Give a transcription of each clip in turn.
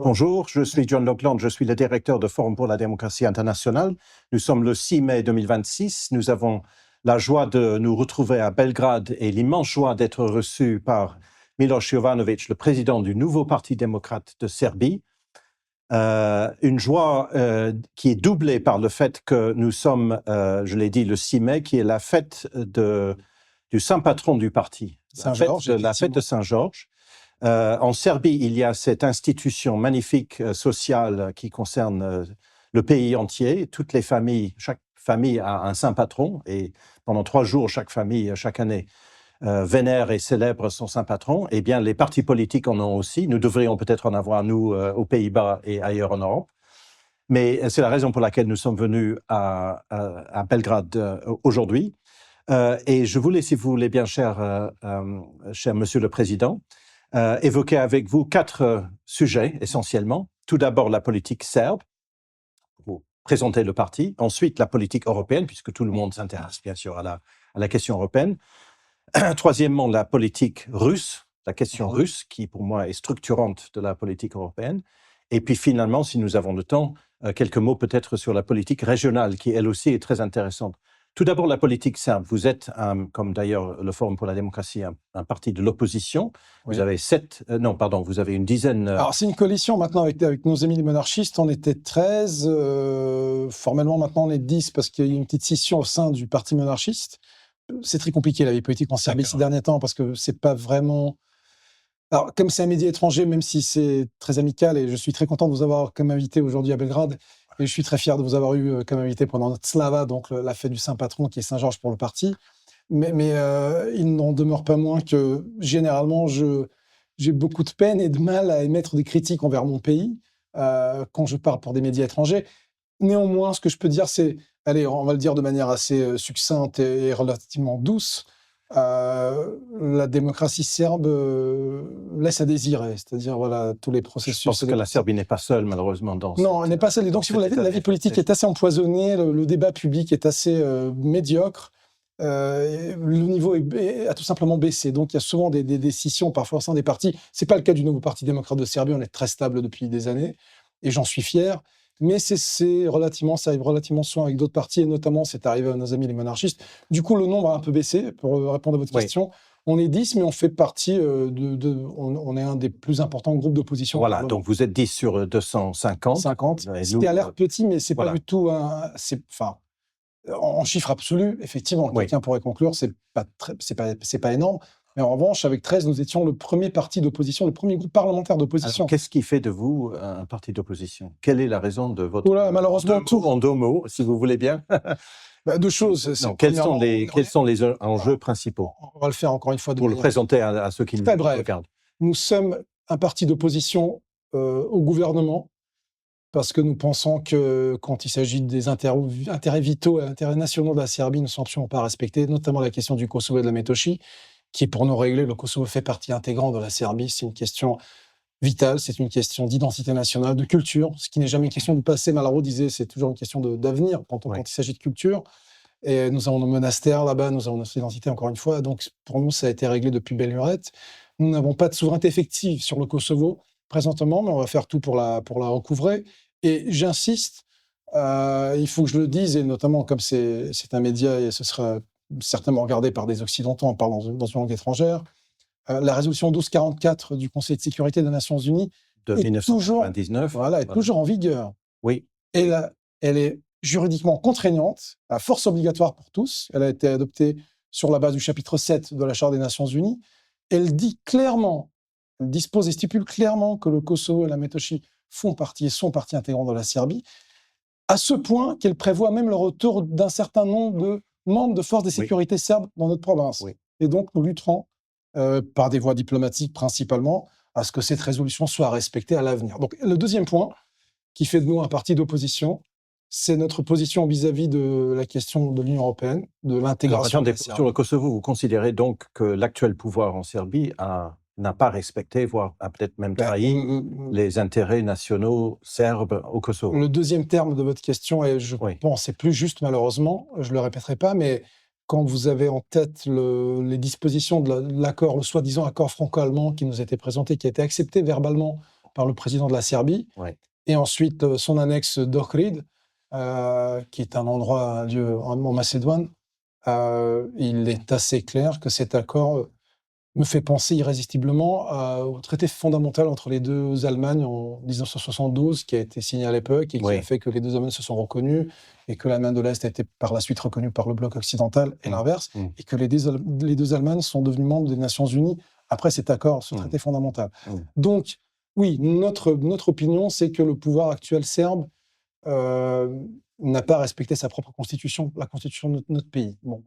Bonjour, je suis John Lockland, je suis le directeur de Forum pour la démocratie internationale. Nous sommes le 6 mai 2026. Nous avons la joie de nous retrouver à Belgrade et l'immense joie d'être reçus par Miloš Jovanović, le président du nouveau Parti démocrate de Serbie. Une joie qui est doublée par le fait que nous sommes, je l'ai dit, le 6 mai, qui est la fête du saint patron du parti, la fête de Saint-Georges. En Serbie, il y a cette institution magnifique sociale qui concerne le pays entier. Toutes les familles, chaque famille a un saint patron et pendant 3 jours, chaque famille, chaque année, vénère et célèbre son saint patron. Eh bien, les partis politiques en ont aussi. Nous devrions peut-être en avoir, nous, aux Pays-Bas et ailleurs en Europe. Mais c'est la raison pour laquelle nous sommes venus à Belgrade aujourd'hui. Et je voulais, si vous voulez bien, cher Monsieur le Président, évoquer avec vous 4 sujets essentiellement. Tout d'abord, la politique serbe, pour présenter le parti. Ensuite, la politique européenne, puisque tout le monde s'intéresse bien sûr à la question européenne. Troisièmement, la politique russe, la question russe, qui pour moi est structurante de la politique européenne. Et puis finalement, si nous avons le temps, quelques mots peut-être sur la politique régionale, qui elle aussi est très intéressante. Tout d'abord, la politique serbe. Vous êtes, comme d'ailleurs le Forum pour la démocratie, un parti de l'opposition. Oui. Vous avez vous avez une dizaine... Alors, c'est une coalition maintenant avec nos amis les monarchistes. On était 13. Formellement, maintenant, on est 10 parce qu'il y a eu une petite scission au sein du parti monarchiste. C'est très compliqué, la vie politique en Serbie ces derniers temps, parce que c'est pas vraiment... Alors, comme c'est un média étranger, même si c'est très amical, et je suis très content de vous avoir comme invité aujourd'hui à Belgrade, et je suis très fier de vous avoir eu comme invité pendant notre Slava, donc la fête du Saint-Patron qui est Saint-Georges pour le parti. Mais il n'en demeure pas moins que, généralement, j'ai beaucoup de peine et de mal à émettre des critiques envers mon pays quand je parle pour des médias étrangers. Néanmoins, ce que je peux dire, c'est, allez, on va le dire de manière assez succincte et relativement douce, la démocratie serbe laisse à désirer, c'est-à-dire voilà tous les processus. Je pense que la Serbie n'est pas seule malheureusement dans. Non, elle n'est pas seule. Et donc, si vous l'avez, la vie politique est assez empoisonnée, le débat public est assez médiocre, le niveau a tout simplement baissé. Donc, il y a souvent des décisions parfois au sein des partis. C'est pas le cas du nouveau Parti démocrate de Serbie. On est très stable depuis des années, et j'en suis fier. Mais ça arrive relativement souvent avec d'autres partis, et notamment c'est arrivé à nos amis les monarchistes. Du coup, le nombre a un peu baissé, pour répondre à votre question. On est 10, mais on fait partie on est un des plus importants groupes d'opposition. Voilà, donc vous êtes 10 sur 250. 50. C'était à l'air petit, mais c'est pas du tout en chiffre absolu, effectivement, quelqu'un pourrait conclure, c'est pas énorme. Mais en revanche, avec 13, nous étions le premier parti d'opposition, le premier groupe parlementaire d'opposition. Qu'est-ce qui fait de vous un parti d'opposition? Quelle est la raison de votre... Malheureusement, en 2 mots, si vous voulez bien. 2 choses. Quels sont les enjeux principaux? On va le faire encore une fois. Pour le présenter à ceux qui nous regardent. Nous sommes un parti d'opposition au gouvernement, parce que nous pensons que quand il s'agit des intérêts vitaux et intérêts nationaux de la Serbie, nous ne sont absolument pas respectés, notamment la question du Kosovo et de la Métochie, qui est pour nous régler. Le Kosovo fait partie intégrante de la Serbie. C'est une question vitale, c'est une question d'identité nationale, de culture, ce qui n'est jamais une question du passé. Malraux disait, c'est toujours une question d'avenir quand il s'agit de culture. Et nous avons nos monastères là-bas, nous avons notre identité encore une fois. Donc pour nous, ça a été réglé depuis belle lurette. Nous n'avons pas de souveraineté effective sur le Kosovo présentement, mais on va faire tout pour la recouvrer. Et j'insiste, il faut que je le dise, et notamment comme c'est un média et ce sera certainement regardé par des Occidentaux en parlant dans une langue étrangère, la résolution 1244 du Conseil de sécurité des Nations Unies de 1999 est toujours en vigueur. Oui. Et elle est juridiquement contraignante, à force obligatoire pour tous. Elle a été adoptée sur la base du chapitre 7 de la Charte des Nations Unies. Elle dit clairement, elle dispose et stipule clairement que le Kosovo et la Métochie sont partie intégrante de la Serbie, à ce point qu'elle prévoit même le retour d'un certain nombre de membres de forces de sécurité serbes dans notre province. Oui. Et donc, nous lutterons par des voies diplomatiques principalement à ce que cette résolution soit respectée à l'avenir. Donc, le deuxième point qui fait de nous un parti d'opposition, c'est notre position vis-à-vis de la question de l'Union européenne, de l'intégration. Sur le Kosovo, vous considérez donc que l'actuel pouvoir en Serbie n'a pas respecté, voire a peut-être même trahi les intérêts nationaux serbes au Kosovo? Le deuxième terme de votre question, et je pense c'est plus juste malheureusement, je ne le répéterai pas, mais quand vous avez en tête les dispositions de l'accord, le soi-disant accord franco-allemand qui nous a été présenté, qui a été accepté verbalement par le président de la Serbie, et ensuite son annexe d'Ohrid, qui est un endroit, un lieu en Macédoine. Il est assez clair que cet accord me fait penser irrésistiblement au traité fondamental entre les deux Allemagnes en 1972, qui a été signé à l'époque et qui a fait que les deux Allemagnes se sont reconnus et que l'Allemagne de l'Est a été par la suite reconnue par le bloc occidental et l'inverse, et que les deux Allemagnes sont devenues membres des Nations Unies après cet accord, ce traité fondamental. Donc, oui, notre opinion, c'est que le pouvoir actuel serbe n'a pas respecté sa propre constitution, la constitution de notre pays. Bon,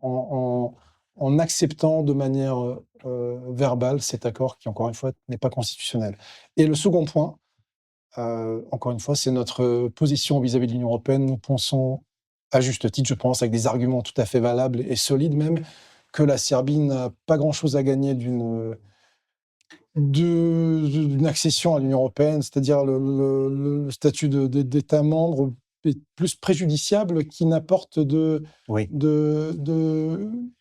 en acceptant de manière verbale cet accord qui, encore une fois, n'est pas constitutionnel. Et le second point, encore une fois, c'est notre position vis-à-vis de l'Union européenne. Nous pensons, à juste titre, je pense, avec des arguments tout à fait valables et solides même, que la Serbie n'a pas grand-chose à gagner d'une accession à l'Union européenne, c'est-à-dire le statut d'État membre est plus préjudiciable qu'il n'apporte de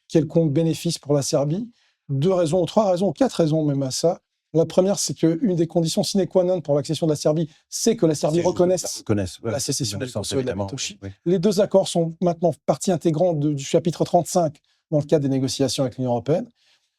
quelconque bénéfice pour la Serbie. 2 raisons, 3 raisons, 4 raisons même à ça. La première, c'est qu'une des conditions sine qua non pour l'accession de la Serbie, c'est que la Serbie reconnaisse la sécession du Kosovo et de la Metochie. Les 2 accords sont maintenant partie intégrante du chapitre 35 dans le cadre des négociations avec l'Union européenne.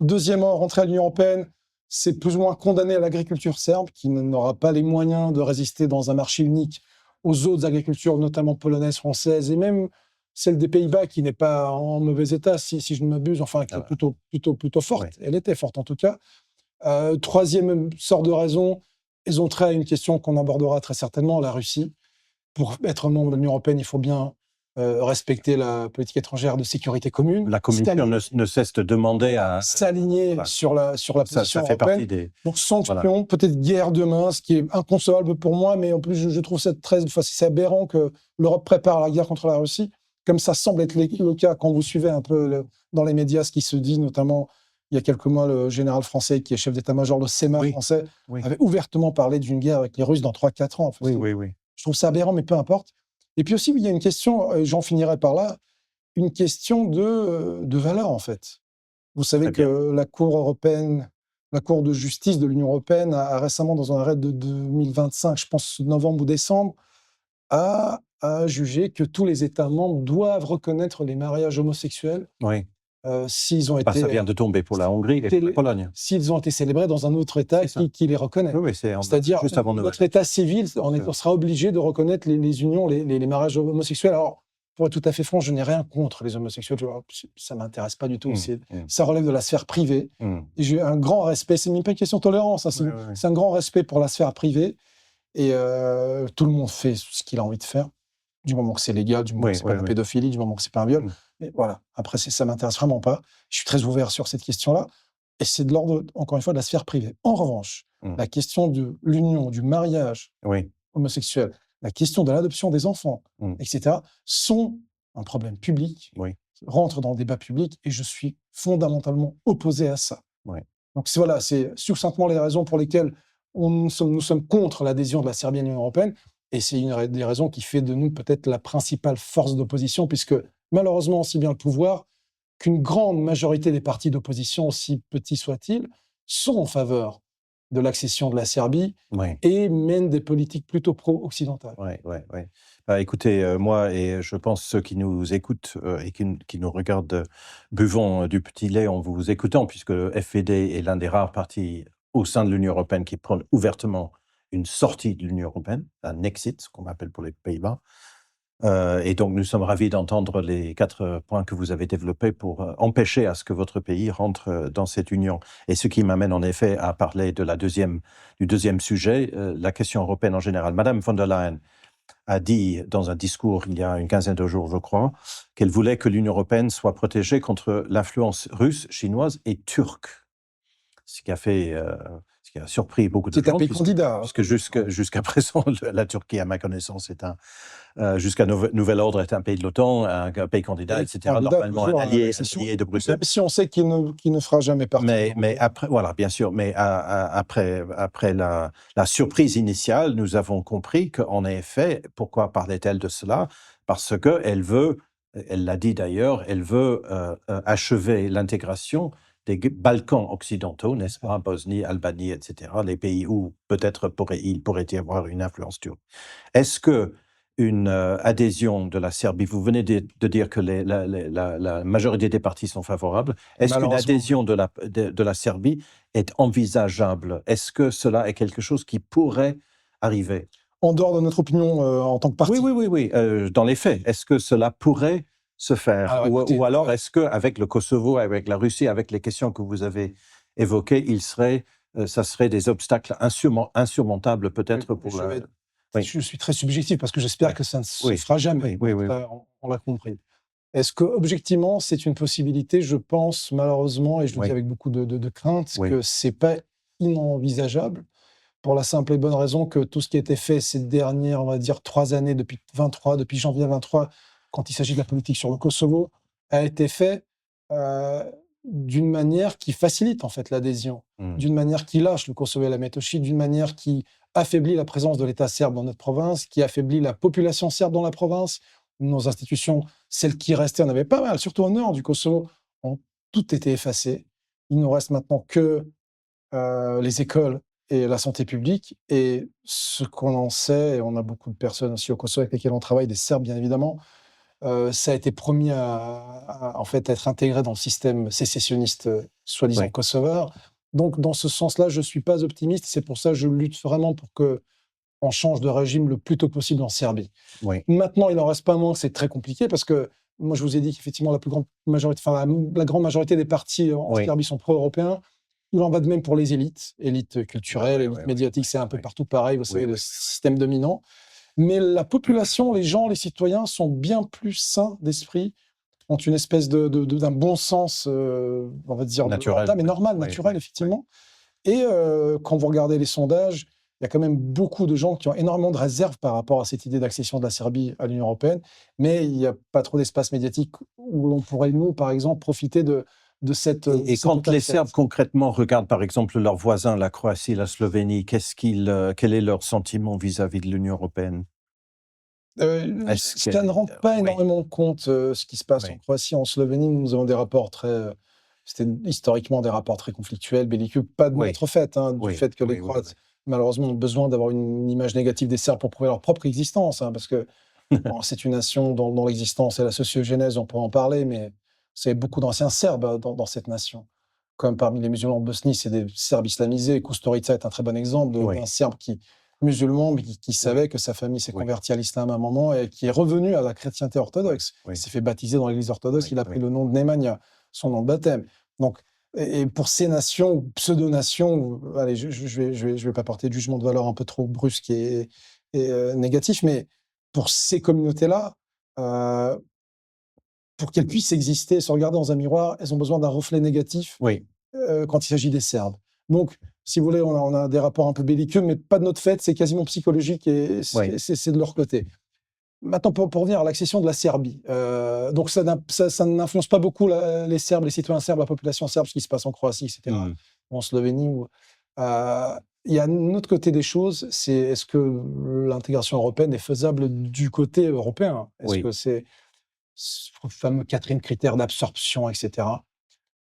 Deuxièmement, rentrer à l'Union européenne, c'est plus ou moins condamner l'agriculture serbe, qui n'aura pas les moyens de résister dans un marché unique aux autres agricultures, notamment polonaises, françaises, et même celle des Pays-Bas, qui n'est pas en mauvais état, si je ne m'abuse, enfin, qui est plutôt forte. Elle était forte, en tout cas. Troisième sorte de raison, ils ont trait à une question qu'on abordera très certainement, la Russie. Pour être membre de l'Union européenne, il faut bien respecter la politique étrangère de sécurité commune. La Commission ne cesse de demander à s'aligner sur la position ça fait européenne. Partie des... Donc sanctions, peut-être guerre demain, ce qui est inconcevable pour moi, mais en plus je trouve ça c'est aberrant que l'Europe prépare la guerre contre la Russie, comme ça semble être le cas quand vous suivez un peu dans les médias ce qui se dit, notamment il y a quelques mois, le général français qui est chef d'état-major de SEMA français avait ouvertement parlé d'une guerre avec les Russes dans 3-4 ans. En fait. Je trouve ça aberrant, mais peu importe. Et puis aussi, il y a une question, et j'en finirai par là, une question de valeur, en fait. Vous savez que la Cour européenne, la Cour de justice de l'Union européenne a récemment, dans un arrêt de 2025, je pense novembre ou décembre, a jugé que tous les États membres doivent reconnaître les mariages homosexuels s'ils ont été... ça vient de tomber pour la Hongrie et pour la Pologne. S'ils ont été célébrés dans un autre État qui les reconnaît. C'est-à-dire juste avant notre État civil, on sera obligé de reconnaître les unions, les mariages homosexuels. Alors, pour être tout à fait franc, je n'ai rien contre les homosexuels. Ça ne m'intéresse pas du tout. Ça relève de la sphère privée. Et j'ai un grand respect. Ce n'est même pas une question de tolérance. C'est un grand respect pour la sphère privée. Et tout le monde fait ce qu'il a envie de faire. Du moment que c'est légal, du moment que c'est pas de la pédophilie, du moment que c'est pas un viol. Mais voilà, après, ça m'intéresse vraiment pas. Je suis très ouvert sur cette question-là. Et c'est de l'ordre, encore une fois, de la sphère privée. En revanche, la question de l'union, du mariage homosexuel, la question de l'adoption des enfants, etc., sont un problème public, rentrent dans le débat public, et je suis fondamentalement opposé à ça. Donc voilà, c'est succinctement les raisons pour lesquelles nous sommes contre l'adhésion de la Serbie à l'Union européenne. Et c'est une des raisons qui fait de nous peut-être la principale force d'opposition, puisque malheureusement, aussi bien le pouvoir qu'une grande majorité des partis d'opposition, aussi petits soient-ils, sont en faveur de l'accession de la Serbie et mènent des politiques plutôt pro-occidentales. Écoutez, moi et je pense ceux qui nous écoutent et qui nous regardent, buvons du petit lait en vous écoutant, puisque le FVD est l'un des rares partis au sein de l'Union européenne qui prennent ouvertement une sortie de l'Union européenne, un exit, ce qu'on appelle pour les Pays-Bas. Et donc, nous sommes ravis d'entendre les 4 points que vous avez développés pour empêcher à ce que votre pays rentre dans cette union. Et ce qui m'amène en effet à parler de du deuxième sujet, la question européenne en général. Madame von der Leyen a dit dans un discours il y a une quinzaine de jours, je crois, qu'elle voulait que l'Union européenne soit protégée contre l'influence russe, chinoise et turque. Ce qui a surpris beaucoup de gens. Parce que jusqu'à présent, la Turquie, à ma connaissance, jusqu'à nouvel ordre, est un pays de l'OTAN, un pays candidat, etc. Normalement, un allié de Bruxelles. Même si on sait qu'il ne fera jamais partie. Mais après, voilà, bien sûr. Mais après la surprise initiale, nous avons compris qu'en effet, pourquoi parlait-elle de cela? Parce qu'elle veut, elle l'a dit d'ailleurs, elle veut achever l'intégration des Balkans occidentaux, n'est-ce pas, Bosnie, Albanie, etc., les pays où peut-être il pourrait y avoir une influence turque. Est-ce que une adhésion de la Serbie, vous venez de dire que la majorité des partis sont favorables, est-ce qu'une Malheureusement, adhésion de la Serbie est envisageable? Est-ce que cela est quelque chose qui pourrait arriver? en dehors de notre opinion en tant que parti. Oui. Dans les faits, est-ce que cela pourrait se faire? Alors, écoutez, Ou alors est-ce qu'avec le Kosovo, avec la Russie, avec les questions que vous avez évoquées, ça serait des obstacles insurmontables peut-être pour la... Oui. Je suis très subjectif parce que j'espère Ouais. que ça ne se fera jamais. Oui. Ça, on l'a compris. Est-ce que objectivement c'est une possibilité? Je pense malheureusement, et je le dis avec beaucoup de crainte, que c'est pas inenvisageable pour la simple et bonne raison que tout ce qui a été fait ces dernières, on va dire, 3 années, depuis janvier 23, quand il s'agit de la politique sur le Kosovo, a été fait d'une manière qui facilite en fait l'adhésion, d'une manière qui lâche le Kosovo et la Metochi, d'une manière qui affaiblit la présence de l'État serbe dans notre province, qui affaiblit la population serbe dans la province. Nos institutions, celles qui restaient, on avait pas mal, surtout au nord du Kosovo, ont toutes été effacées. Il ne reste maintenant que les écoles et la santé publique. Et ce qu'on en sait, et on a beaucoup de personnes aussi au Kosovo avec lesquelles on travaille, des Serbes bien évidemment, ça a été promis en fait, à être intégré dans le système sécessionniste, soi-disant kosovare. Donc, dans ce sens-là, je ne suis pas optimiste. C'est pour ça que je lutte vraiment pour qu'on change de régime le plus tôt possible en Serbie. Maintenant, il n'en reste pas moins que c'est très compliqué parce que moi, je vous ai dit qu'effectivement, la grande majorité des partis en Serbie sont pro-européens. Il en va de même pour les élites culturelles, élites médiatiques, c'est un peu partout pareil, vous savez, le système dominant. Mais la population, les gens, les citoyens sont bien plus sains d'esprit, ont une espèce d'un bon sens, on va dire, naturel, mais normal, naturel, effectivement. Et quand vous regardez les sondages, il y a quand même beaucoup de gens qui ont énormément de réserves par rapport à cette idée d'accession de la Serbie à l'Union européenne, mais il n'y a pas trop d'espace médiatique où l'on pourrait, nous, par exemple, profiter de cette... Et quand les Serbes, concrètement, regardent, par exemple, leurs voisins, la Croatie, la Slovénie, quel est leur sentiment vis-à-vis de l'Union européenne? Ça ne rend pas énormément compte ce qui se passe en Croatie, en Slovénie. Nous avons des rapports c'était historiquement des rapports très conflictuels, belliqueux, pas de notre fait, du fait que les Croates, malheureusement, ont besoin d'avoir une image négative des Serbes pour prouver leur propre existence, parce que c'est une nation dont l'existence et la sociogénèse, on pourrait en parler, mais c'est beaucoup d'anciens Serbes dans cette nation. Comme parmi les musulmans de Bosnie, c'est des Serbes islamisés. Kusturica est un très bon exemple d'un Serbe musulman, mais qui savait que sa famille s'est convertie à l'islam à un moment et qui est revenu à la chrétienté orthodoxe. Il s'est fait baptiser dans l'église orthodoxe, il a pris le nom de Nemanja, son nom de baptême. Donc, et pour ces nations, ou pseudo-nations, allez, je vais pas porter de jugement de valeur un peu trop brusque et négatif, mais pour ces communautés-là, pour qu'elles puissent exister, se regarder dans un miroir, elles ont besoin d'un reflet négatif quand il s'agit des Serbes. Donc, si vous voulez, on a des rapports un peu belliqueux, mais pas de notre fait, c'est quasiment psychologique et c'est de leur côté. Maintenant, pour revenir à l'accession de la Serbie, donc ça n'influence pas beaucoup les Serbes, les citoyens serbes, la population serbe, ce qui se passe en Croatie, etc., en Slovénie. Il y a un autre côté des choses, c'est est-ce que l'intégration européenne est faisable du côté européen? Est-ce que c'est le fameux quatrième critère d'absorption, etc.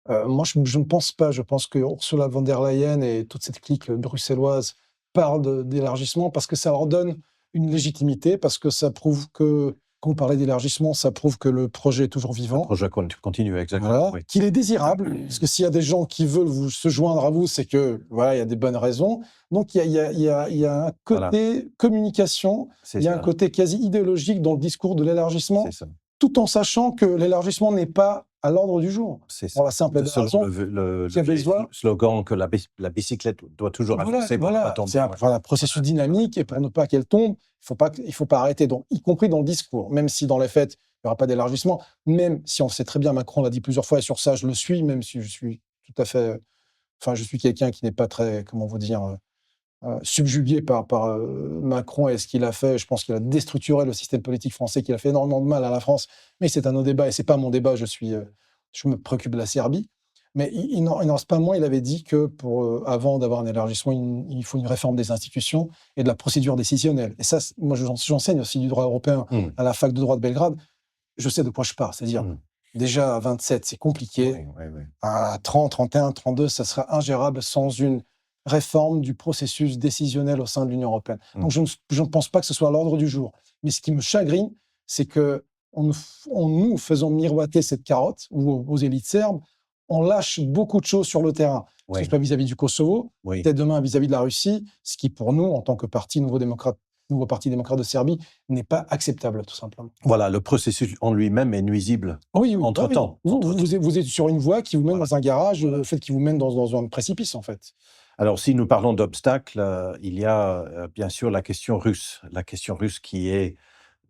Moi, je ne pense pas. Je pense que Ursula von der Leyen et toute cette clique bruxelloise parlent d'élargissement parce que ça leur donne une légitimité, parce que ça prouve que, quand on parlait d'élargissement, ça prouve que le projet est toujours vivant. Le projet continue, exactement. Voilà, qu'il est désirable, parce que s'il y a des gens qui veulent se joindre à vous, c'est que voilà, il y a des bonnes raisons. Donc il y a un côté communication, il y a un côté quasi idéologique dans le discours de l'élargissement, tout en sachant que l'élargissement n'est pas à l'ordre du jour. Pour la simple raison, le slogan que la bicyclette doit toujours avancer. C'est un processus dynamique, et pour ne pas qu'elle tombe, il ne faut pas arrêter, donc, y compris dans le discours, même si dans les faits, il n'y aura pas d'élargissement, même si on le sait très bien, Macron l'a dit plusieurs fois, et sur ça, je le suis, même si je suis tout à fait... Enfin, je suis quelqu'un qui n'est pas très, comment vous dire... subjugué par Macron et ce qu'il a fait. Je pense qu'il a déstructuré le système politique français, qu'il a fait énormément de mal à la France. Mais c'est un autre débat et c'est pas mon débat. Je me préoccupe de la Serbie. Mais il n'en reste pas moins. Il avait dit que avant d'avoir un élargissement, il faut une réforme des institutions et de la procédure décisionnelle. Et ça, moi, j'enseigne aussi du droit européen à la fac de droit de Belgrade. Je sais de quoi je parle. C'est-à-dire, Déjà, à 27, c'est compliqué. Oui, oui, oui. À 30, 31, 32, ça sera ingérable sans une réforme du processus décisionnel au sein de l'Union européenne. Mm. Donc, je ne pense pas que ce soit à l'ordre du jour. Mais ce qui me chagrine, c'est que nous faisons miroiter cette carotte aux élites serbes, on lâche beaucoup de choses sur le terrain, que ce Oui, soit vis-à-vis du Kosovo, oui. peut-être demain vis-à-vis de la Russie, ce qui pour nous, en tant que nouveau parti démocrate de Serbie, n'est pas acceptable, tout simplement. Voilà, le processus en lui-même est nuisible. Oui, oui, Entre-temps. oui. Entre-temps. Vous êtes sur une voie qui vous mène Voilà. dans un garage, le fait qui vous mène dans un précipice, en fait. Alors, si nous parlons d'obstacles, il y a bien sûr la question russe. La question russe qui est,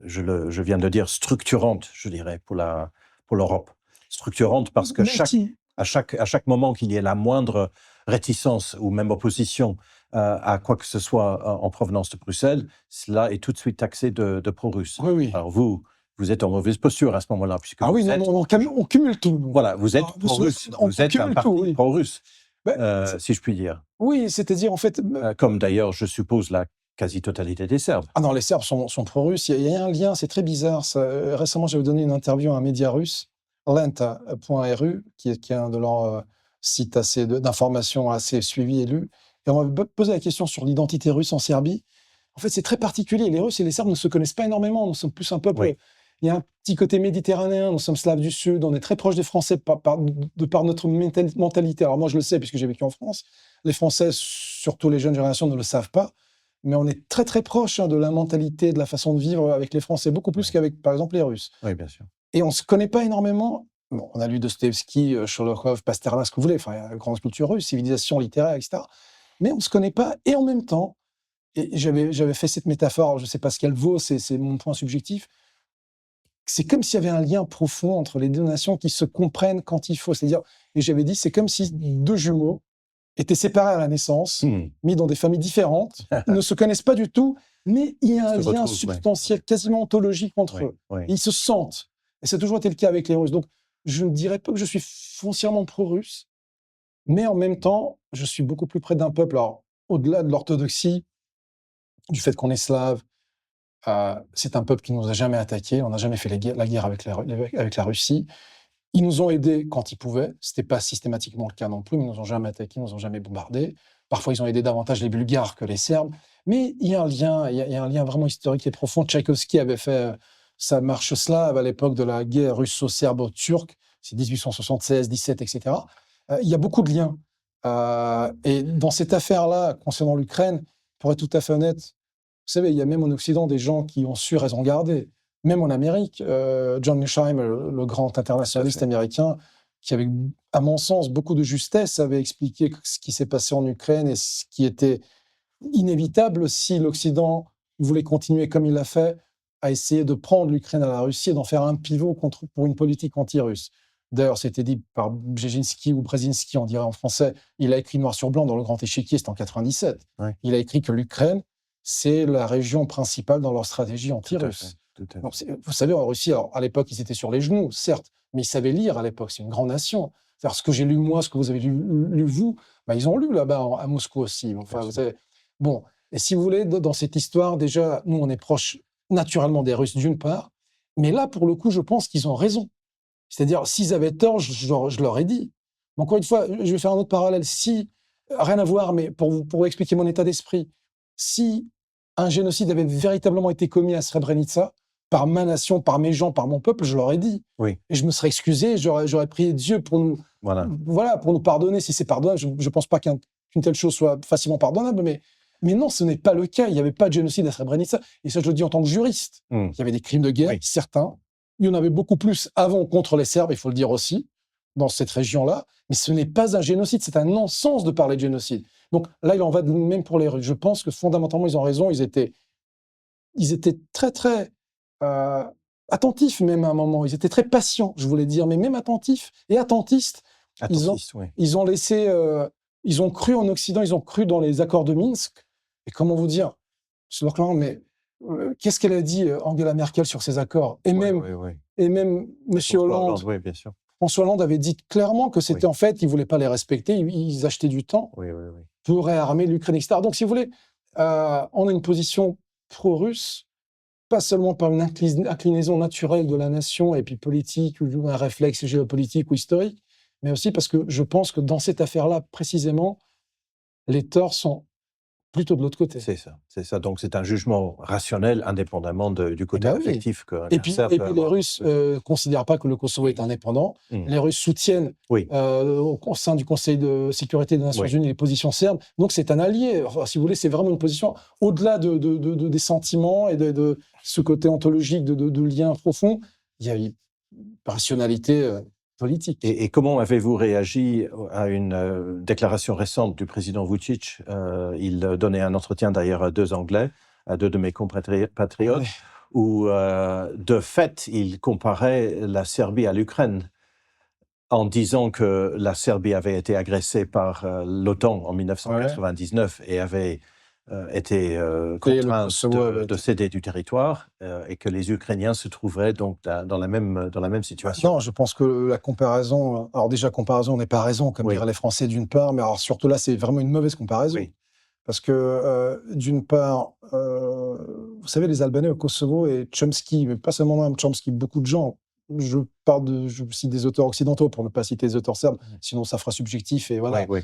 je viens de dire, structurante, je dirais, pour l'Europe. Structurante parce que à chaque moment qu'il y ait la moindre réticence ou même opposition à quoi que ce soit en provenance de Bruxelles, cela est tout de suite taxé de pro-russe. Oui, oui. Alors vous êtes en mauvaise posture à ce moment-là, puisque Ah oui, vous êtes, on cumule tout. Nous. voilà, vous êtes Ah, pro-russe, on vous êtes un cumule parti tout, oui. pro-russe, Ben, si je puis dire. oui, c'est-à-dire, en fait... Comme d'ailleurs, je suppose, la quasi-totalité des Serbes. Ah non, les Serbes sont pro-russes. Il y a un lien, c'est très bizarre. Ça. Récemment, j'avais donné une interview à un média russe, lenta.ru, qui est un de leurs sites d'information assez suivi et lu. Et on m'a posé la question sur l'identité russe en Serbie. En fait, c'est très particulier. Les Russes et les Serbes ne se connaissent pas énormément. Nous sommes plus un peuple... Oui. Il y a un petit côté méditerranéen. Nous sommes slaves du Sud. On est très proches des Français de par notre mentalité. Alors moi, je le sais puisque j'ai vécu en France. Les Français, surtout les jeunes générations, ne le savent pas. Mais on est très très proche de la mentalité, de la façon de vivre avec les Français, beaucoup plus qu'avec, par exemple, les Russes. Oui, bien sûr. Et on ne se connaît pas énormément. Bon, on a lu Dostoïevski, Sholokhov, Pasternak, ce que vous voulez, enfin, il y a la grande culture russe, civilisation littéraire, etc. Mais on ne se connaît pas. Et en même temps, et j'avais fait cette métaphore, je ne sais pas ce qu'elle vaut, c'est mon point subjectif, c'est comme s'il y avait un lien profond entre les deux nations qui se comprennent quand il faut. C'est-à-dire, et j'avais dit, c'est comme si deux jumeaux étaient séparés à la naissance, mis dans des familles différentes, ils ne se connaissent pas du tout, mais il y a un lien substantiel, quasiment ontologique entre eux. Oui. Et ils se sentent. Et ça a toujours été le cas avec les Russes. Donc, je ne dirais pas que je suis foncièrement pro-russe, mais en même temps, je suis beaucoup plus près d'un peuple. Alors, au-delà de l'orthodoxie, du fait qu'on est slave, c'est un peuple qui ne nous a jamais attaqués, on n'a jamais fait la guerre avec la Russie. Ils nous ont aidés quand ils pouvaient. Ce n'était pas systématiquement le cas non plus, mais ils ne nous ont jamais attaqués, ils ne nous ont jamais bombardés. Parfois, ils ont aidé davantage les Bulgares que les Serbes. Mais il y a un lien, il y a un lien vraiment historique et profond. Tchaïkovski avait fait sa marche slave à l'époque de la guerre russo-serbo-turque, c'est 1876, 17, etc. Il y a beaucoup de liens. Et dans cette affaire-là, concernant l'Ukraine, pour être tout à fait honnête, vous savez, il y a même en Occident des gens qui ont su raison garder. Même en Amérique, John Mearsheimer, le grand internationaliste américain, qui avait, à mon sens, beaucoup de justesse, avait expliqué ce qui s'est passé en Ukraine et ce qui était inévitable si l'Occident voulait continuer comme il l'a fait, à essayer de prendre l'Ukraine à la Russie et d'en faire un pivot pour une politique anti-russe. D'ailleurs, c'était dit par Brzezinski ou Brzezinski, on dirait en français. Il a écrit noir sur blanc dans Le Grand Échiquier, c'était en 97. Ouais. Il a écrit que l'Ukraine, c'est la région principale dans leur stratégie anti-russe. Donc, vous savez, en Russie, alors, à l'époque, ils étaient sur les genoux, certes, mais ils savaient lire à l'époque. C'est une grande nation. C'est-à-dire, ce que j'ai lu moi, ce que vous avez lu vous, bah, ils ont lu là-bas à Moscou aussi. Enfin, vous savez, bon, et si vous voulez, dans cette histoire, déjà, nous, on est proche naturellement des Russes d'une part, mais là, pour le coup, je pense qu'ils ont raison. C'est-à-dire, s'ils avaient tort, je leur ai dit. Mais encore une fois, je vais faire un autre parallèle. Si, rien à voir, mais pour vous expliquer mon état d'esprit, si un génocide avait véritablement été commis à Srebrenica, par ma nation, par mes gens, par mon peuple, je leur ai dit. Oui. Et je me serais excusé, j'aurais prié Dieu pour nous, pour nous pardonner, si c'est pardonnable. Je ne pense pas qu'une telle chose soit facilement pardonnable, mais non, ce n'est pas le cas. Il n'y avait pas de génocide à Srebrenica. Et ça, je le dis en tant que juriste. Il y avait des crimes de guerre, certains. Il y en avait beaucoup plus avant contre les Serbes, il faut le dire aussi, dans cette région-là. Mais ce n'est pas un génocide, c'est un non-sens de parler de génocide. Donc là, il en va de même pour les Russes. Je pense que fondamentalement, ils ont raison. Ils étaient très, très attentifs même à un moment. Ils étaient très patients, je voulais dire, mais même attentifs et attentistes. Ils ont laissé... ils ont cru en Occident, ils ont cru dans les accords de Minsk. Et comment vous dire, mais qu'est-ce qu'elle a dit, Angela Merkel, sur ces accords? Et même M. Hollande, bien sûr. François Hollande avait dit clairement que c'était en fait, ils ne voulaient pas les respecter, ils achetaient du temps pour réarmer l'Ukraine, etc. Donc, si vous voulez, on a une position pro-russe, pas seulement par une inclinaison naturelle de la nation et puis politique, ou un réflexe géopolitique ou historique, mais aussi parce que je pense que dans cette affaire-là, précisément, les torts sont plutôt de l'autre côté. C'est ça, c'est ça. Donc c'est un jugement rationnel, indépendamment du Eh côté ben oui. affectif qu'un Et puis Serbe peut les avoir. Russes considèrent pas que le Kosovo est indépendant. Mm. Les Russes soutiennent Oui, au sein du Conseil de sécurité des Nations Oui. Unies les positions serbes. Donc c'est un allié. Enfin, si vous voulez, c'est vraiment une position au-delà des sentiments et de ce côté ontologique de lien profond. Il y a une rationalité politique. et comment avez-vous réagi à une déclaration récente du président Vučić? Il donnait un entretien d'ailleurs à 2 Anglais, à 2 de mes compatriotes, Ouais. où de fait, il comparait la Serbie à l'Ukraine en disant que la Serbie avait été agressée par l'OTAN en 1999 et avait été Et le contrainte Kosovo avait de été- céder du territoire et que les Ukrainiens se trouveraient donc dans la même situation. Non, je pense que la comparaison, alors déjà comparaison n'est pas raison, comme Oui. diraient les Français d'une part, mais alors surtout là, c'est vraiment une mauvaise comparaison. Oui. Parce que d'une part, vous savez, les Albanais au Kosovo et Chomsky, mais pas seulement même Chomsky, beaucoup de gens, je cite des auteurs occidentaux pour ne pas citer des auteurs serbes, sinon ça fera subjectif et voilà. Oui, oui.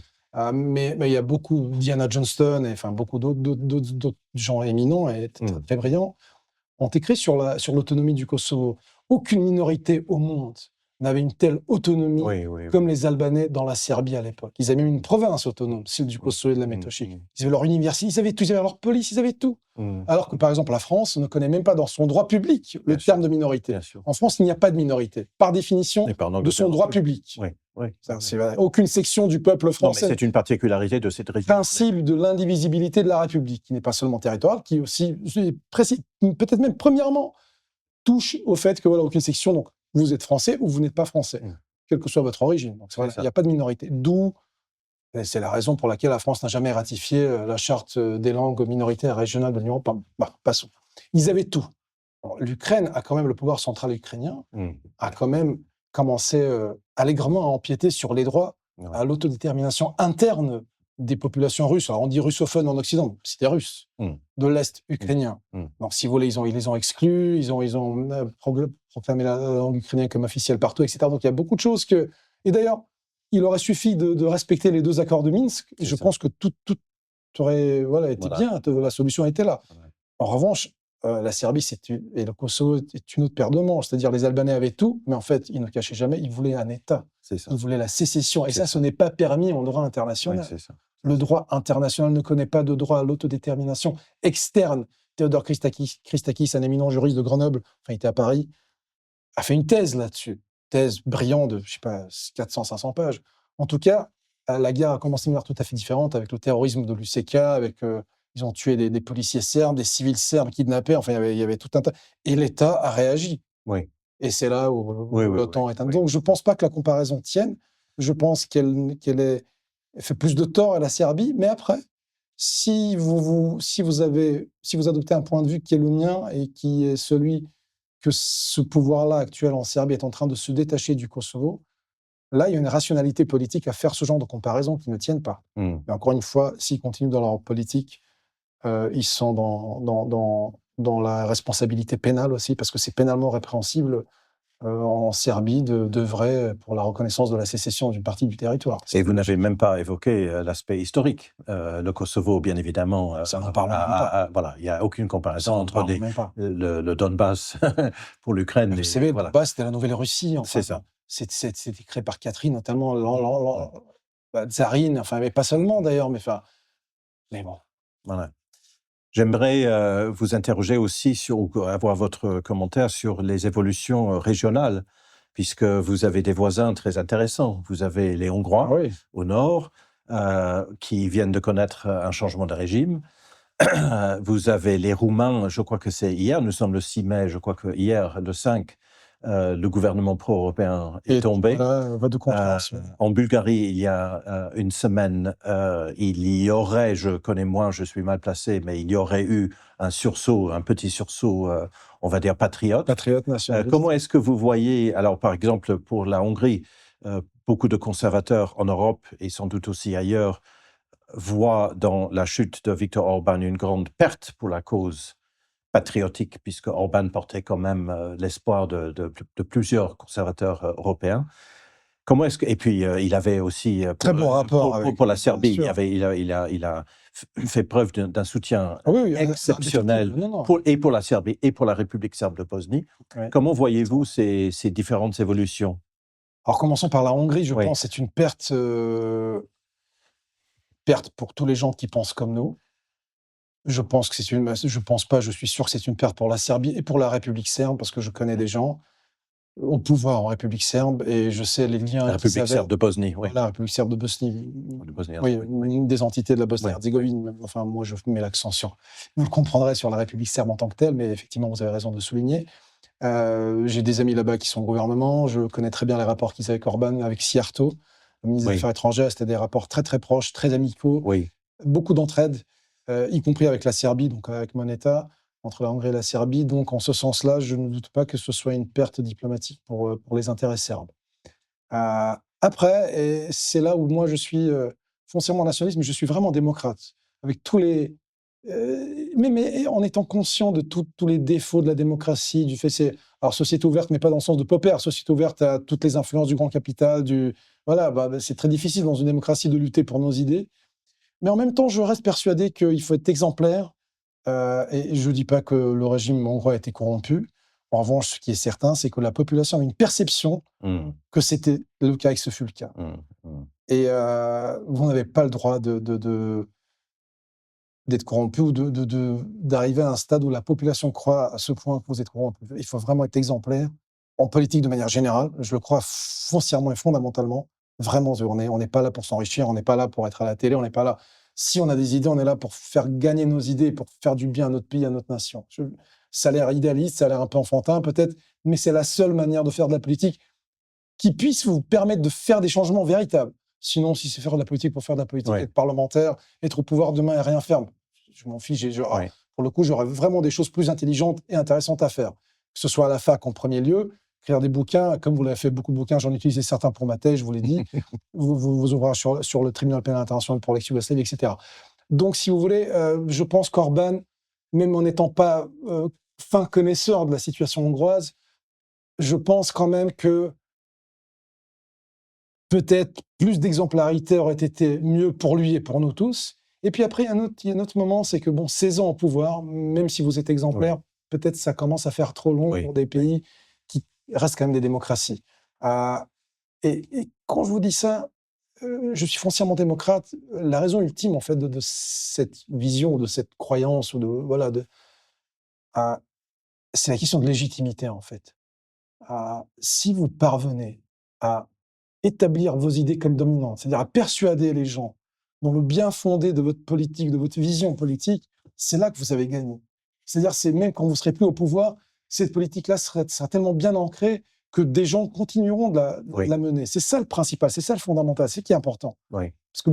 Mais il y a beaucoup, Diana Johnston et enfin beaucoup d'autres gens éminents et très brillants, ont écrit sur l'autonomie du Kosovo. Aucune minorité au monde n'avait une telle autonomie comme les Albanais dans la Serbie à l'époque. Ils avaient même une province autonome, celle du Kosovo et de la Metochik. Ils avaient leur université, ils avaient tout, ils avaient leur police, ils avaient tout. Alors que par exemple la France ne connaît même pas dans son droit public le terme de minorité. Bien sûr. En France, il n'y a pas de minorité, par définition, Et par de son droit public. Oui, oui. C'est aucune section du peuple Non, mais français. c'est une particularité de cette région. Principe de l'indivisibilité de la République, qui n'est pas seulement territorial, qui aussi, peut-être même premièrement, touche au fait que voilà, aucune section, donc vous êtes français ou vous n'êtes pas français, quelle que soit votre origine. Donc il n'y a pas de minorité. D'où, et c'est la raison pour laquelle la France n'a jamais ratifié la charte des langues minoritaires régionales de l'Union européenne. Bah, passons. Ils avaient tout. L'Ukraine a quand même le pouvoir central ukrainien, a quand même commencé allègrement à empiéter sur les droits à l'autodétermination interne des populations russes. Alors on dit russophone en Occident, c'était russe, de l'Est ukrainien. Donc si vous voulez, ils les ont exclus, ils ont proclamé la langue ukrainienne comme officielle partout, etc. Donc il y a beaucoup de choses que... Et d'ailleurs, il aurait suffi de respecter les 2 accords de Minsk, et je pense que tout aurait été bien, la solution était là. En revanche, la Serbie et le Kosovo est une autre paire de manches. C'est-à-dire les Albanais avaient tout, mais en fait, ils ne cachaient jamais, ils voulaient un État. Ils voulaient la sécession. Et ça, ce n'est pas permis en droit international. Le droit international ne connaît pas de droit à l'autodétermination externe. Théodore Christakis, un éminent juriste de Grenoble, enfin, il était à Paris, a fait une thèse là-dessus. Thèse brillante de, je sais pas, 400, 500 pages. En tout cas, la guerre a commencé d'une manière tout à fait différente avec le terrorisme de l'UCK, avec... ils ont tué des policiers serbes, des civils serbes kidnappés, enfin, il y avait tout un tas. Et l'État a réagi. Et c'est là où l'OTAN est un... Donc, je ne pense pas que la comparaison tienne. Je pense qu'elle fait plus de tort à la Serbie. Mais après, si vous adoptez un point de vue qui est le mien et qui est celui que ce pouvoir-là actuel en Serbie est en train de se détacher du Kosovo, là, il y a une rationalité politique à faire ce genre de comparaison qui ne tiennent pas. Mais encore une fois, s'ils continuent dans leur politique, ils sont dans la responsabilité pénale aussi, parce que c'est pénalement répréhensible en Serbie d'œuvrer pour la reconnaissance de la sécession d'une partie du territoire. Et vous n'avez même pas évoqué l'aspect historique. Le Kosovo, bien évidemment, ça n'en parle même pas. Voilà, il n'y a aucune comparaison entre le Donbass pour l'Ukraine. Vous savez, le Donbass, c'était la Nouvelle-Russie. Enfin, c'est ça. C'était créé par Catherine, notamment la tsarine, enfin, mais pas seulement d'ailleurs, mais bon. Voilà. J'aimerais vous interroger aussi ou avoir votre commentaire sur les évolutions régionales, puisque vous avez des voisins très intéressants. Vous avez les Hongrois au nord, qui viennent de connaître un changement de régime. Vous avez les Roumains, je crois que c'est hier, nous sommes le 6 mai, je crois que hier, le 5, le gouvernement pro-européen est tombé. En Bulgarie, il y a une semaine, il y aurait, je connais moins, je suis mal placé, mais il y aurait eu un petit sursaut, on va dire patriote. Patriote nationaliste. Comment est-ce que vous voyez, alors par exemple pour la Hongrie, beaucoup de conservateurs en Europe et sans doute aussi ailleurs voient dans la chute de Viktor Orban une grande perte pour la cause patriotique, puisque Orban portait quand même l'espoir de plusieurs conservateurs européens. Comment est-ce que... Et puis, il avait aussi, Très bon rapport pour la bien Serbie, sûr. il a fait preuve d'un soutien Ah oui, exceptionnel indéfectible. Non. pour la Serbie et pour la République serbe de Bosnie. Ouais. Comment voyez-vous ces différentes évolutions? Alors commençons par la Hongrie, je Oui. pense que c'est une perte pour tous les gens qui pensent comme nous. Je pense pas, je suis sûr que c'est une perte pour la Serbie et pour la République serbe, parce que je connais des gens au pouvoir en République serbe et je sais les liens La qu'ils République avaient. serbe de Bosnie, oui. Voilà, la République serbe de Bosnie. De Bosnie, Oui, oui. une des entités de la Oui. Bosnie-Herzégovine. Même. Enfin, moi, je mets l'accent sur. Vous le comprendrez sur la République serbe en tant que telle, mais effectivement, vous avez raison de le souligner. J'ai des amis là-bas qui sont au gouvernement. Je connais très bien les rapports qu'ils avaient avec Orban, avec Siarto, le ministre des Oui. Affaires étrangères. C'était des rapports très, très proches, très amicaux. Oui. Beaucoup d'entraide, y compris avec la Serbie, donc avec mon État, entre la Hongrie et la Serbie. Donc, en ce sens-là, je ne doute pas que ce soit une perte diplomatique pour les intérêts serbes. Après, et c'est là où moi je suis foncièrement nationaliste, mais je suis vraiment démocrate, avec tous les... mais en étant conscient de tous les défauts de la démocratie, du fait alors société ouverte, mais pas dans le sens de Popper, société ouverte à toutes les influences du grand capital, voilà, c'est très difficile dans une démocratie de lutter pour nos idées. Mais en même temps, je reste persuadé qu'il faut être exemplaire. Et je ne dis pas que le régime hongrois a été corrompu. En revanche, ce qui est certain, c'est que la population a une perception que c'était le cas et que ce fut le cas. Et vous n'avez pas le droit d'être corrompu ou d'arriver à un stade où la population croit à ce point que vous êtes corrompu. Il faut vraiment être exemplaire. En politique, de manière générale, je le crois foncièrement et fondamentalement. Vraiment, on n'est pas là pour s'enrichir, on n'est pas là pour être à la télé, on n'est pas là. Si on a des idées, on est là pour faire gagner nos idées, pour faire du bien à notre pays, à notre nation. Ça a l'air idéaliste, ça a l'air un peu enfantin peut-être, mais c'est la seule manière de faire de la politique qui puisse vous permettre de faire des changements véritables. Sinon, si c'est faire de la politique pour faire de la politique, Ouais. être parlementaire, être au pouvoir demain et rien faire, je m'en fiche. Ouais. Pour le coup, j'aurais vraiment des choses plus intelligentes et intéressantes à faire. Que ce soit à la fac en premier lieu, écrire des bouquins, comme vous l'avez fait beaucoup de bouquins, j'en ai utilisé certains pour ma thèse, je vous l'ai dit, vous ouvrages sur le tribunal pénal international pour l'ex-Yougoslavie, etc. Donc, si vous voulez, je pense qu'Orban, même en n'étant pas fin connaisseur de la situation hongroise, je pense quand même que peut-être plus d'exemplarité aurait été mieux pour lui et pour nous tous. Et puis après, il y a un autre moment, c'est que 16 ans au pouvoir, même si vous êtes exemplaire, peut-être ça commence à faire trop long pour des pays qui restent quand même des démocraties. Et quand je vous dis ça, je suis foncièrement démocrate. La raison ultime, en fait, de cette vision, de cette croyance, c'est la question de légitimité, en fait. Si vous parvenez à établir vos idées comme dominantes, c'est-à-dire à persuader les gens dans le bien fondé de votre politique, de votre vision politique, c'est là que vous avez gagné. C'est-à-dire, c'est même quand vous ne serez plus au pouvoir, cette politique-là sera tellement bien ancrée que des gens continueront de la mener. C'est ça le principal, c'est ça le fondamental, c'est ce qui est important. Oui. Parce que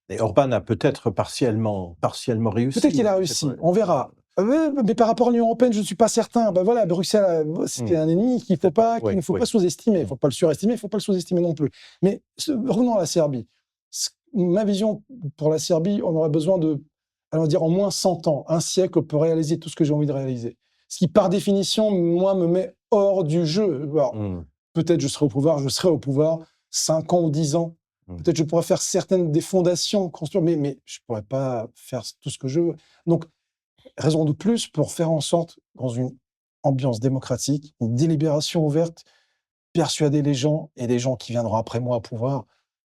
Et Orban a peut-être partiellement réussi. peut-être qu'il a réussi, on verra. Mais par rapport à l'Union européenne, je ne suis pas certain. Voilà, Bruxelles, c'était un ennemi qu'il ne faut pas sous-estimer. Il ne faut pas le surestimer, il ne faut pas le sous-estimer non plus. Mais revenons à la Serbie. Ma vision pour la Serbie, on aurait besoin allons dire, en moins 100 ans, un siècle pour réaliser tout ce que j'ai envie de réaliser. Ce qui, par définition, moi, me met hors du jeu. Alors, peut-être je serai au pouvoir 5 ans ou 10 ans. Peut-être je pourrais faire certaines des fondations, construire, mais je ne pourrais pas faire tout ce que je veux. Donc, raison de plus pour faire en sorte, dans une ambiance démocratique, une délibération ouverte, persuader les gens et les gens qui viendront après moi au pouvoir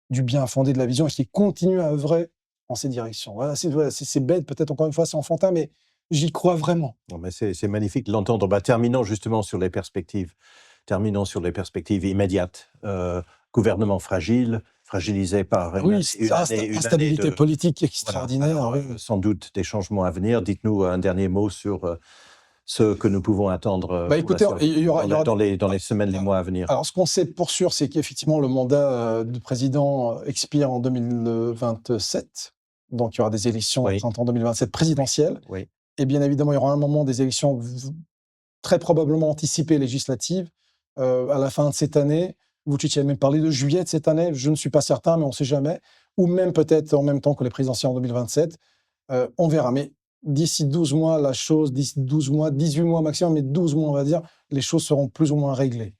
du bien fondé de la vision et qui continuent à œuvrer en ces directions. Voilà, c'est bête, peut-être encore une fois, c'est enfantin, mais j'y crois vraiment. Non, mais c'est magnifique de l'entendre. Terminons justement sur les perspectives. Terminons sur les perspectives immédiates. Gouvernement fragile, fragilisé par une instabilité politique extraordinaire. Voilà, sans doute des changements à venir. Dites-nous un dernier mot sur ce que nous pouvons attendre écoutez, dans les semaines, les mois à venir. Alors, ce qu'on sait pour sûr, c'est qu'effectivement, le mandat du président expire en 2027. Donc, il y aura des élections en 2027 présidentielles. Et bien évidemment, il y aura un moment des élections très probablement anticipées législatives à la fin de cette année. Vučić a même parlé de juillet de cette année. Je ne suis pas certain, mais on ne sait jamais. Ou même peut-être en même temps que les présidentielles en 2027. On verra. Mais d'ici 12 mois, d'ici 12 mois, 18 mois maximum, mais 12 mois, on va dire, les choses seront plus ou moins réglées.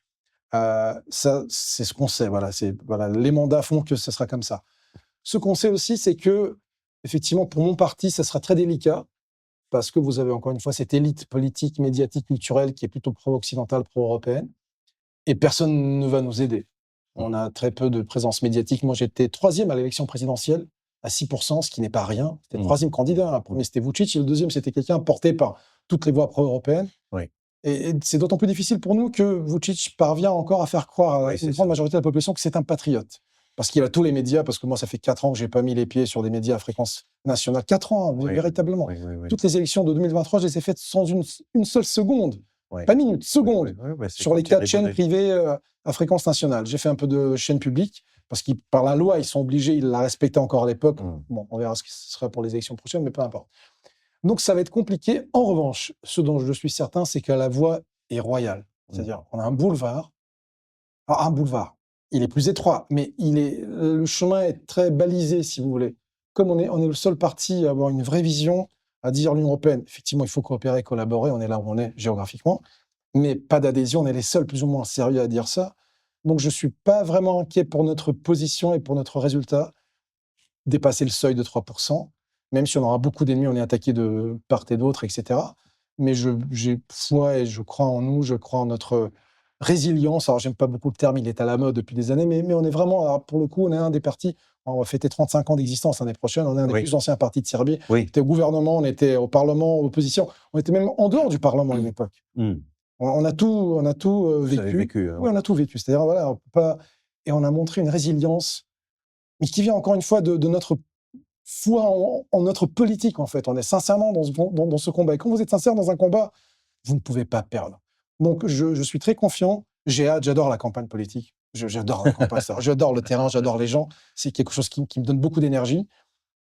Ça, c'est ce qu'on sait. Voilà, les mandats font que ce sera comme ça. Ce qu'on sait aussi, c'est que, effectivement, pour mon parti, ça sera très délicat, parce que vous avez encore une fois cette élite politique, médiatique, culturelle qui est plutôt pro-occidentale, pro-européenne, et personne ne va nous aider. On a très peu de présence médiatique. Moi, j'étais 3e à l'élection présidentielle, à 6%, ce qui n'est pas rien. C'était le 3e candidat. Le premier, c'était Vučić, et le 2e, c'était quelqu'un porté par toutes les voix pro-européennes. Oui. Et c'est d'autant plus difficile pour nous que Vučić parvient encore à faire croire à une grande majorité de la population que c'est un patriote. Parce qu'il a tous les médias, parce que moi, ça fait 4 ans que je n'ai pas mis les pieds sur des médias à fréquence nationale. 4 ans, véritablement. Oui. Toutes les élections de 2023, je les ai faites sans une seule seconde. Oui. Pas minute, seconde. Sur les 4 chaînes privées à fréquence nationale. J'ai fait un peu de chaînes publiques, parce que par la loi, ils sont obligés, ils la respectaient encore à l'époque. Bon, on verra ce que ce sera pour les élections prochaines, mais peu importe. Donc, ça va être compliqué. En revanche, ce dont je suis certain, c'est que la voie est royale. C'est-à-dire, on a un boulevard. Alors, un boulevard, il est plus étroit, mais le chemin est très balisé, si vous voulez. Comme on est le seul parti à avoir une vraie vision, à dire l'Union européenne, effectivement, il faut coopérer, collaborer, on est là où on est géographiquement, mais pas d'adhésion, on est les seuls plus ou moins sérieux à dire ça. Donc, je ne suis pas vraiment inquiet pour notre position et pour notre résultat, dépasser le seuil de 3%, même si on aura beaucoup d'ennemis, on est attaqué de part et d'autre, etc. Mais j'ai foi et je crois en nous, je crois en notre résilience. Alors, j'aime pas beaucoup le terme, il est à la mode depuis des années, mais on est vraiment, alors, pour le coup, on est un des partis, on va fêter 35 ans d'existence l'année prochaine, on est un des plus anciens partis de Serbie. On était au gouvernement, on était au Parlement, opposition, on était même en dehors du Parlement à une époque. On a tout vécu. Oui, on a tout vécu. C'est-à-dire, voilà, on peut pas... Et on a montré une résilience, mais qui vient encore une fois de notre foi en notre politique, en fait. On est sincèrement dans ce combat. Et quand vous êtes sincère dans un combat, vous ne pouvez pas perdre. Donc, je suis très confiant. J'ai hâte, j'adore la campagne politique. J'adore la campagne, j'adore le terrain, j'adore les gens. C'est quelque chose qui me donne beaucoup d'énergie.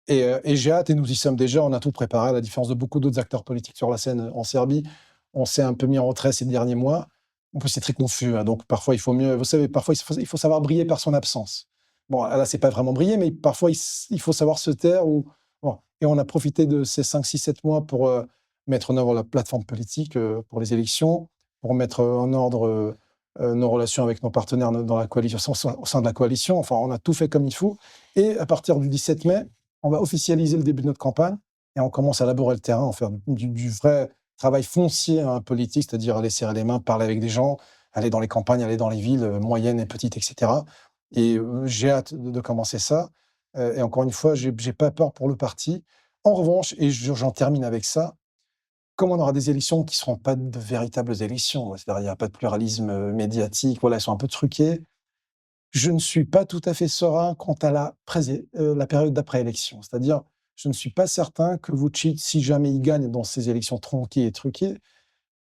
Et j'ai hâte, et nous y sommes déjà. On a tout préparé, à la différence de beaucoup d'autres acteurs politiques sur la scène en Serbie. On s'est un peu mis en retrait ces derniers mois. En plus, c'est très confus. Hein, donc, parfois, il faut mieux... Vous savez, parfois, il faut savoir briller par son absence. Bon, là, c'est pas vraiment briller, mais parfois, il faut savoir se taire. Bon. Et on a profité de ces 5, 6, 7 mois pour mettre en œuvre la plateforme politique pour les élections, pour mettre en ordre nos relations avec nos partenaires dans la coalition, au sein de la coalition. Enfin, on a tout fait comme il faut. Et à partir du 17 mai, on va officialiser le début de notre campagne et on commence à labourer le terrain, en faire du vrai travail foncier politique, c'est-à-dire aller serrer les mains, parler avec des gens, aller dans les campagnes, aller dans les villes moyennes et petites, etc. Et j'ai hâte de commencer ça. Et encore une fois, j'ai pas peur pour le parti. En revanche, et j'en termine avec ça, comme on aura des élections qui ne seront pas de véritables élections, c'est-à-dire il n'y a pas de pluralisme médiatique, voilà, elles sont un peu truquées, je ne suis pas tout à fait serein quant à la période d'après-élection. C'est-à-dire, je ne suis pas certain que Vučić, si jamais il gagne dans ces élections tronquées et truquées,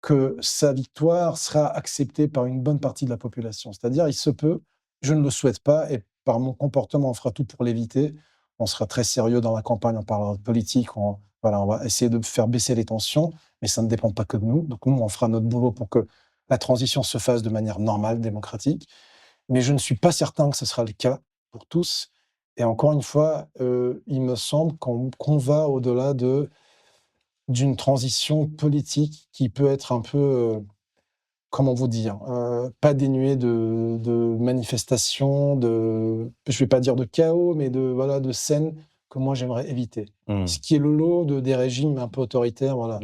que sa victoire sera acceptée par une bonne partie de la population. C'est-à-dire, il se peut, je ne le souhaite pas, et par mon comportement, on fera tout pour l'éviter. On sera très sérieux dans la campagne, on parlera de politique, on va essayer de faire baisser les tensions, mais ça ne dépend pas que de nous. Donc nous, on fera notre boulot pour que la transition se fasse de manière normale, démocratique. Mais je ne suis pas certain que ce sera le cas pour tous. Et encore une fois, il me semble qu'on va au-delà d'une transition politique qui peut être un peu, comment vous dire, pas dénuée de manifestations, je ne vais pas dire de chaos, mais de scènes que moi j'aimerais éviter. Ce qui est le lot des régimes un peu autoritaires, voilà.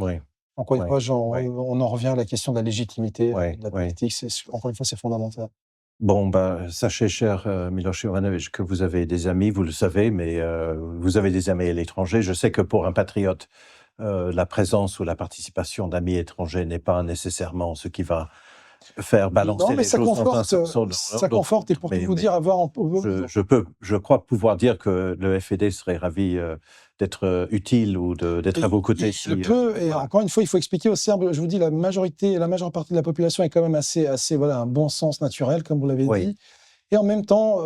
Encore une fois, on en revient à la question de la légitimité de la politique. Encore une fois, c'est fondamental. Bon, sachez, cher Miloš Jovanović, que vous avez des amis, vous le savez, mais vous avez des amis à l'étranger. Je sais que pour un patriote, la présence ou la participation d'amis étrangers n'est pas nécessairement ce qui va faire balancer les choses dans un sens ou dans l'autre. Ça conforte, et pour tout vous dire, je crois pouvoir dire que le FED serait ravi d'être utile ou d'être à vos côtés. Et encore une fois, il faut expliquer aux Serbes, je vous dis, la majeure partie de la population est quand même assez un bon sens naturel, comme vous l'avez dit. Et en même temps,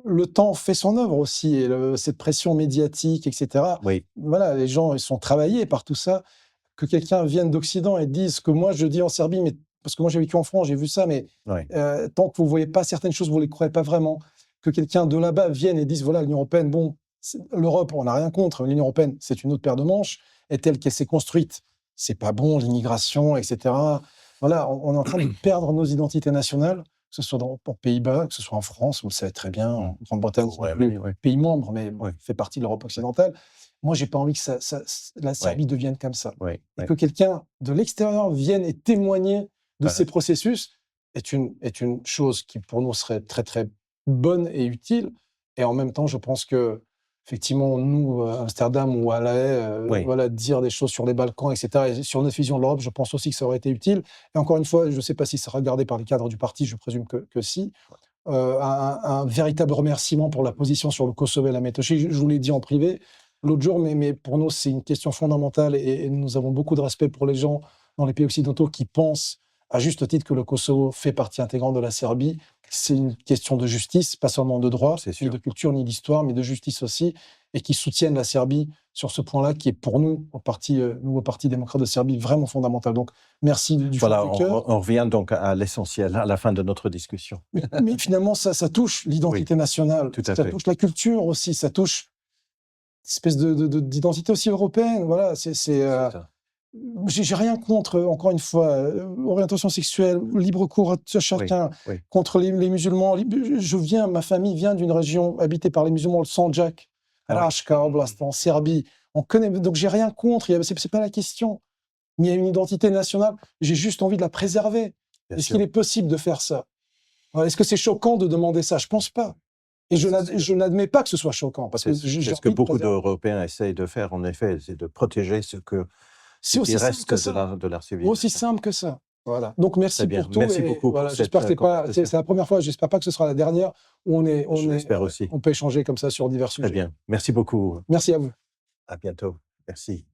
le temps fait son œuvre aussi, et cette pression médiatique, etc. Voilà, les gens, ils sont travaillés par tout ça. Que quelqu'un vienne d'Occident et dise ce que moi je dis en Serbie, mais parce que moi j'ai vécu en France, j'ai vu ça, mais tant que vous ne voyez pas certaines choses, vous ne les croyez pas vraiment. Que quelqu'un de là-bas vienne et dise, voilà, l'Union européenne, bon, L'Europe, on n'a rien contre. L'Union européenne, c'est une autre paire de manches. Et telle qu'elle s'est construite, c'est pas bon, l'immigration, etc. Voilà, on est en train de perdre nos identités nationales, que ce soit aux Pays-Bas, que ce soit en France, vous le savez très bien, en Grande-Bretagne, c'est plus pays membre, mais fait partie de l'Europe occidentale. Moi, j'ai pas envie que la Serbie devienne comme ça. Et que quelqu'un de l'extérieur vienne et témoigner de ces processus est une chose qui, pour nous, serait très, très bonne et utile. Et en même temps, je pense que, effectivement, nous, à Amsterdam ou à La Haye, voilà, dire des choses sur les Balkans, etc., et sur notre vision de l'Europe, je pense aussi que ça aurait été utile. Et encore une fois, je ne sais pas si ça sera regardé par les cadres du parti, je présume que si. Un véritable remerciement pour la position sur le Kosovo et la Métochie. Je vous l'ai dit en privé l'autre jour, mais pour nous, c'est une question fondamentale et nous avons beaucoup de respect pour les gens dans les pays occidentaux qui pensent, à juste titre, que le Kosovo fait partie intégrante de la Serbie. C'est une question de justice, pas seulement de droit, ni de culture, ni d'histoire, mais de justice aussi, et qui soutiennent la Serbie sur ce point-là, qui est pour nous, au Parti démocrate de Serbie, vraiment fondamental. Donc, merci du fond du cœur. On revient donc à l'essentiel, à la fin de notre discussion. Mais finalement, ça touche l'identité nationale, ça touche la culture aussi, ça touche une espèce d'identité aussi européenne. Voilà, j'ai rien contre, encore une fois, orientation sexuelle, libre cours à chacun, contre les musulmans. Ma famille vient d'une région habitée par les musulmans, le Sandjak, Raška, Oblast, en Serbie. On connaît, donc j'ai rien contre, c'est pas la question. Mais il y a une identité nationale, j'ai juste envie de la préserver. Est-ce qu'il est possible de faire ça? Est-ce que c'est choquant de demander ça? Je pense pas. Et je n'admets pas que ce soit choquant. C'est ce que beaucoup d'Européens essayent de faire, en effet, c'est de protéger ce qui reste de leur civilisation. Aussi simple que ça. Voilà. Donc merci pour tout. Merci beaucoup. Voilà, j'espère que c'est la première fois, j'espère pas que ce sera la dernière où on peut échanger comme ça sur divers sujets. Très bien. Merci beaucoup. Merci à vous. À bientôt. Merci.